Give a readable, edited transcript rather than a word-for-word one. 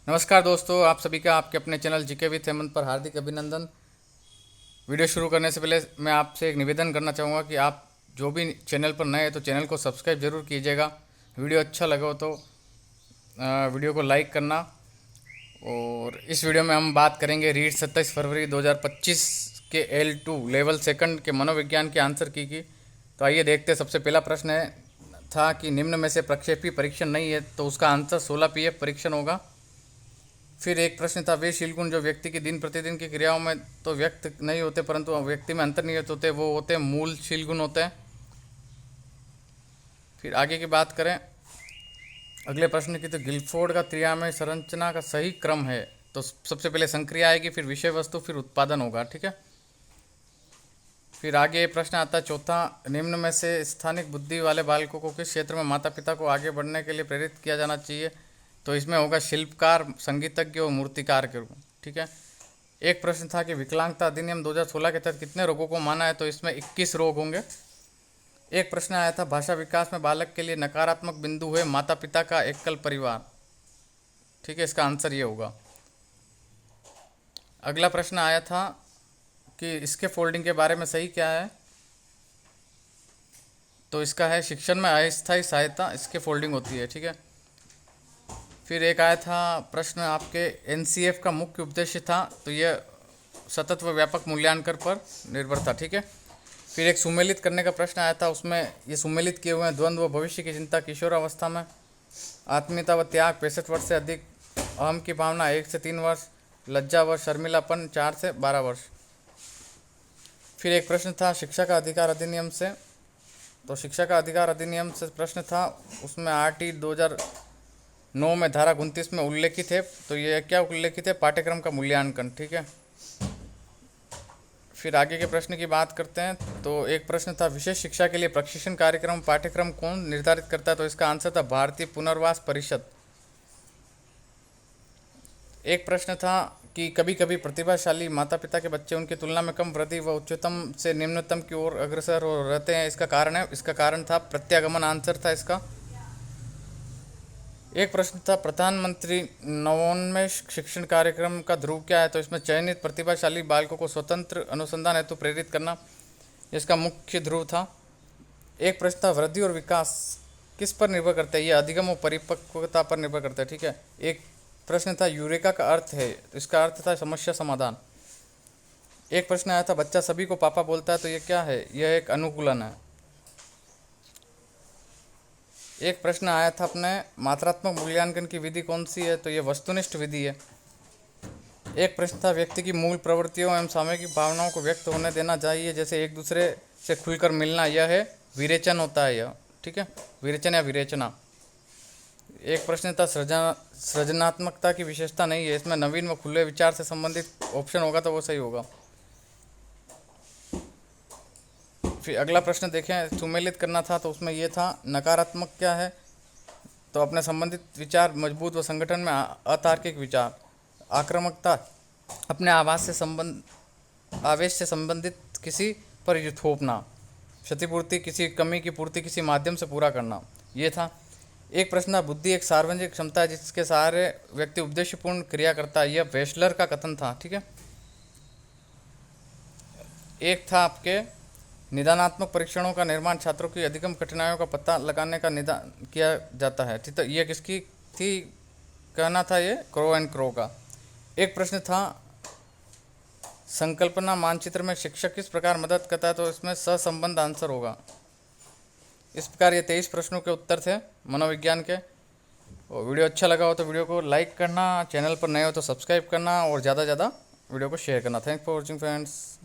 नमस्कार दोस्तों, आप सभी का आपके अपने चैनल जीके विथ हेमंत पर हार्दिक अभिनंदन। वीडियो शुरू करने से पहले मैं आपसे एक निवेदन करना चाहूँगा कि आप जो भी चैनल पर नए हैं तो चैनल को सब्सक्राइब जरूर कीजिएगा। वीडियो अच्छा लगा हो तो वीडियो को लाइक करना। और इस वीडियो में हम बात करेंगे रीट 27 फरवरी 2025 के L2 लेवल सेकंड के मनोविज्ञान के आंसर की। तो आइए देखते हैं। सबसे पहला प्रश्न था कि निम्न में से प्रक्षेपी परीक्षण नहीं है, तो उसका आंसर 16 PF परीक्षण होगा। फिर एक प्रश्न था, वे शीलगुण जो व्यक्ति की दिन प्रतिदिन की क्रियाओं में तो व्यक्त नहीं होते परंतु व्यक्ति में अंतर्निहित होते, वो होते हैं मूल शीलगुण होते हैं। फिर आगे की बात करें अगले प्रश्न की, तो गिलफोर्ड का त्रिआयामी संरचना का सही क्रम है, तो सबसे पहले संक्रिया आएगी, फिर विषय वस्तु, फिर उत्पादन होगा। ठीक है। फिर आगे प्रश्न आता है चौथा, निम्न में से स्थानिक बुद्धि वाले बालकों को किस क्षेत्र में माता पिता को आगे बढ़ने के लिए प्रेरित किया जाना चाहिए, तो इसमें होगा शिल्पकार, संगीतज्ञ और मूर्तिकार के रूप। ठीक है। एक प्रश्न था कि विकलांगता अधिनियम 2016 के तहत कितने रोगों को माना है, तो इसमें 21 रोग होंगे। एक प्रश्न आया था, भाषा विकास में बालक के लिए नकारात्मक बिंदु है माता पिता का एकल परिवार। ठीक है, इसका आंसर ये होगा। अगला प्रश्न आया था कि इसके फोल्डिंग के बारे में सही क्या है, तो इसका है शिक्षण में अस्थायी सहायता इसके फोल्डिंग होती है। ठीक है। फिर एक आया था प्रश्न आपके NCF का मुख्य उद्देश्य था, तो यह सतत व व्यापक मूल्यांकन पर निर्भर था। ठीक है। फिर एक सुमेलित करने का प्रश्न आया था, उसमें ये सुमेलित किए हुए हैं द्वंद्व व भविष्य की चिंता किशोरावस्था में, आत्मीयता व त्याग 65 वर्ष से अधिक, अहम की भावना 1 से 3 वर्ष, लज्जा व शर्मिलापन 4 से 12 वर्ष। फिर एक प्रश्न था शिक्षा का अधिकार अधिनियम से, तो शिक्षा का अधिकार अधिनियम से प्रश्न था, उसमें RT 2009 में धारा 29 में उल्लेखित है, तो ये क्या उल्लेखित है, पाठ्यक्रम का मूल्यांकन। ठीक है। फिर आगे के प्रश्न की बात करते हैं, तो एक प्रश्न था विशेष शिक्षा के लिए प्रशिक्षण कार्यक्रम पाठ्यक्रम कौन निर्धारित करता है, तो इसका आंसर था भारतीय पुनर्वास परिषद। एक प्रश्न था कि कभी कभी प्रतिभाशाली माता पिता के बच्चे उनकी तुलना में कम वृद्धि व उच्चतम से निम्नतम की ओर अग्रसर हो रहते हैं, इसका कारण है, इसका कारण था प्रत्यागमन, आंसर था इसका। एक प्रश्न था प्रधानमंत्री नवोन्मेष शिक्षण कार्यक्रम का ध्रुव क्या है, तो इसमें चयनित प्रतिभाशाली बालकों को स्वतंत्र अनुसंधान हेतु प्रेरित करना इसका मुख्य ध्रुव था। एक प्रश्न था वृद्धि और विकास किस पर निर्भर करता है, ये अधिगम और परिपक्वता पर निर्भर करता है। ठीक है। एक प्रश्न था यूरेका का अर्थ है, तो इसका अर्थ था समस्या समाधान। एक प्रश्न आया था बच्चा सभी को पापा बोलता है, तो ये क्या है, यह एक अनुकूलन है। एक प्रश्न आया था अपने मात्रात्मक मूल्यांकन की विधि कौन सी है, तो ये वस्तुनिष्ठ विधि है। एक प्रश्न था व्यक्ति की मूल प्रवृत्तियों एवं सामूहिक भावनाओं को व्यक्त होने देना चाहिए, जैसे एक दूसरे से खुलकर मिलना, यह है विरेचन होता है यह। ठीक है, विरेचन या विरेचना। एक प्रश्न था सृजनात्मकता की विशेषता नहीं है, इसमें नवीन व खुले विचार से संबंधित ऑप्शन होगा तो वो सही होगा। फिर अगला प्रश्न देखें, सुमेलित करना था, तो उसमें यह था नकारात्मक क्या है, तो अपने संबंधित विचार मजबूत व संगठन में अतार्किक विचार, आक्रामकता अपने आवेश से संबंधित किसी पर थोपना, क्षतिपूर्ति किसी कमी की पूर्ति किसी माध्यम से पूरा करना, ये था। एक प्रश्न था बुद्धि एक सार्वजनिक क्षमता है जिसके सहारे व्यक्ति उद्देश्यपूर्ण क्रिया करता है, यह वेस्लर का कथन था। ठीक है। एक था आपके निदानात्मक परीक्षणों का निर्माण छात्रों की अधिगम कठिनाइयों का पता लगाने का निदान किया जाता है। ठीक है, ये किसकी थी, कहना था ये क्रो एंड क्रो का। एक प्रश्न था संकल्पना मानचित्र में शिक्षक किस प्रकार मदद करता है, तो इसमें सहसंबंध आंसर होगा। इस प्रकार ये 23 प्रश्नों के उत्तर थे मनोविज्ञान के। और वीडियो अच्छा लगा हो तो वीडियो को लाइक करना, चैनल पर नए हो तो सब्सक्राइब करना और ज़्यादा से ज़्यादा वीडियो को शेयर करना। Thanks for watching friends.